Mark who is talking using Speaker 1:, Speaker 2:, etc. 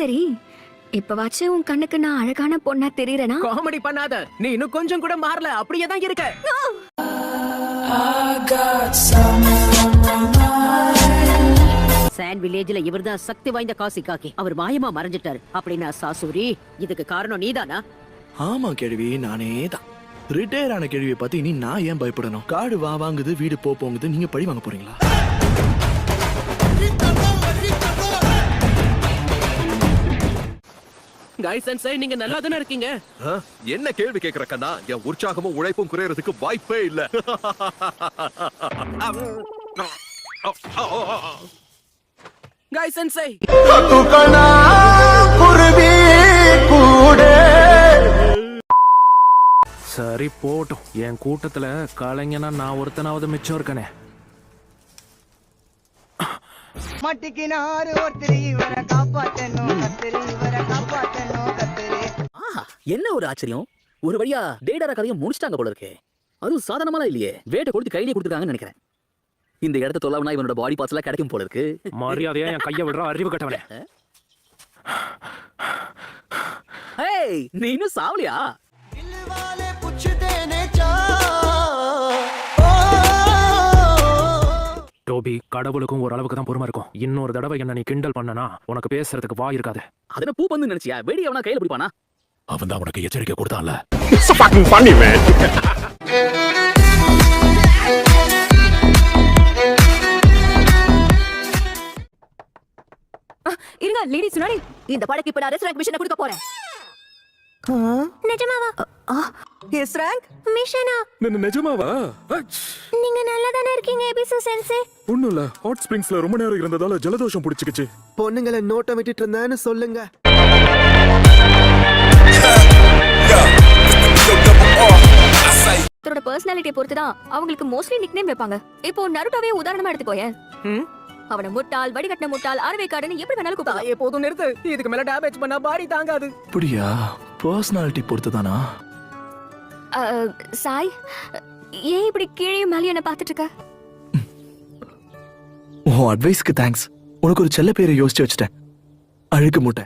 Speaker 1: சரி, இப்பவாச்சும் உன் கண்ணுக்கு நான் அழகான பொண்ணா தெரியறேனா?
Speaker 2: காமெடி பண்ணாத, நீ இன்னும் கொஞ்சம் கூட மாறல, அப்படியே தான் இருக்க.
Speaker 3: சாண்ட் வில்லேஜ்ல இவர்தான் சக்தி வாய்ந்த காசி காக்கி. அவர் மாயமா மறைஞ்சிட்டாரு அப்படின்னா சாசூரி, இதுக்கு காரணம் நீதானா?
Speaker 4: ஆமா கேள்வி, நானே தான். ரிட்டையர் ஆன கேள்வியை பத்தி இனி நான் ஏன் பயப்படணும்? காடு வாங்குது, வீடு போங்குது, நீங்க பழி வாங்க போறீங்களா?
Speaker 2: கைஸ் அண்ட் சை, நீங்க நல்லா தானே இருக்கீங்க?
Speaker 5: என்ன கேள்வி கேக்குற கண்ணா? என் உற்சாகமும் உழைப்பும் குறையறதுக்கு வாய்ப்பே இல்ல.
Speaker 2: கைஸ் அண்ட் சை,
Speaker 6: சரி போட்டும், என் கூட்டத்துல கலைஞனா நான் ஒருத்தனாவது மிச்சம் இருக்கனே.
Speaker 7: மட்டிக்கினாரு ஒருத்தர் இவரை காப்பாத்தணும் கத்திரி, இவரை காப்பாத்தணும் கத்திரி.
Speaker 8: என்ன ஒரு ஆச்சரியம், ஒரு வழியா டேடர கதையை முடிச்சிட்டாங்க போல இருக்கே. அதுவும் சாதாரணமா இல்லையே, வேட்டை கொடுத்து கையிலே கொடுத்துருக்காங்கன்னு நினைக்கிறேன். இந்த இடத்த தொலைவனா இவனோட பாடி பார்ட்ஸ் எல்லாம் கிடைக்கும் போல இருக்கு.
Speaker 6: மரியாதையா என் கையை விடுற அறிவு கட்டவனே.
Speaker 8: ஏய், நீ இன்னும் சாவலியா?
Speaker 6: டோபி, கடவுளுக்கும் ஒரு அளவுக்கு தான் பொறுமை இருக்கும். இன்னொரு தடவை என்ன நீ கிண்டல் பண்ணனா உனக்கு பேசுறதுக்கு வாய் இருக்காது.
Speaker 8: அதன பூ பந்து நினைச்சியா? வெடி அவனா கையில பிடிப்பானா?
Speaker 6: அவன் தான் உனக்கு எச்சரிக்கை கொடுத்தான்ல.
Speaker 1: இருங்க லேடிஸ், முன்னாடி
Speaker 3: இந்த படக்கு இப்ப நான் ரெஸ்டாரண்ட் மிஷனை கொடுக்க போறேன்.
Speaker 1: நிஜமாவா?
Speaker 7: எஸ் ரேங்க்
Speaker 1: மிஷனா?
Speaker 9: நிஜமாவா?
Speaker 1: நீங்க நல்லா தானே இருக்கீங்க எபிசோ சென்சே?
Speaker 9: ஒண்ணும் இல்ல, ஹாட் ஸ்பிரிங்ஸ்ல ரொம்ப நேரம் இருந்ததால ஜலதோஷம் பிடிச்சிக்கிச்சு.
Speaker 7: பொண்ணுங்களை நோட்டம் விட்டுட்டு இருந்தேன்னு சொல்லுங்க.
Speaker 1: அவரோட பர்சனாலிட்டியை பொறுத்து தான் அவங்களுக்கு மோஸ்ட்லி நிக்நேம் வைப்பாங்க. இப்போ நருட்டோவே உதாரணமா எடுத்துக்கோயேன். அவன முட்டாள், வடிகட்டின முட்டாள், அறவைக்காடுன்னு எப்படி வேணாலும் கூப்பிடலாம்.
Speaker 2: எப்போதும் நிறுத்து, இதுக்கு மேல டேமேஜ் பண்ணா பாடி தாங்காது.
Speaker 4: அப்படியா? பர்சனாலிட்டி பொறுத்து தானா?
Speaker 1: சாய், ஏன் இப்படி கீழே மேலே என்ன பார்த்துட்டு இருக்க?
Speaker 4: உன் அட்வைஸ்க்கு தேங்க்ஸ். உனக்கு ஒரு செல்ல பேரை யோசிச்சு வச்சுட்டேன், அழுக்கு மூட்டை.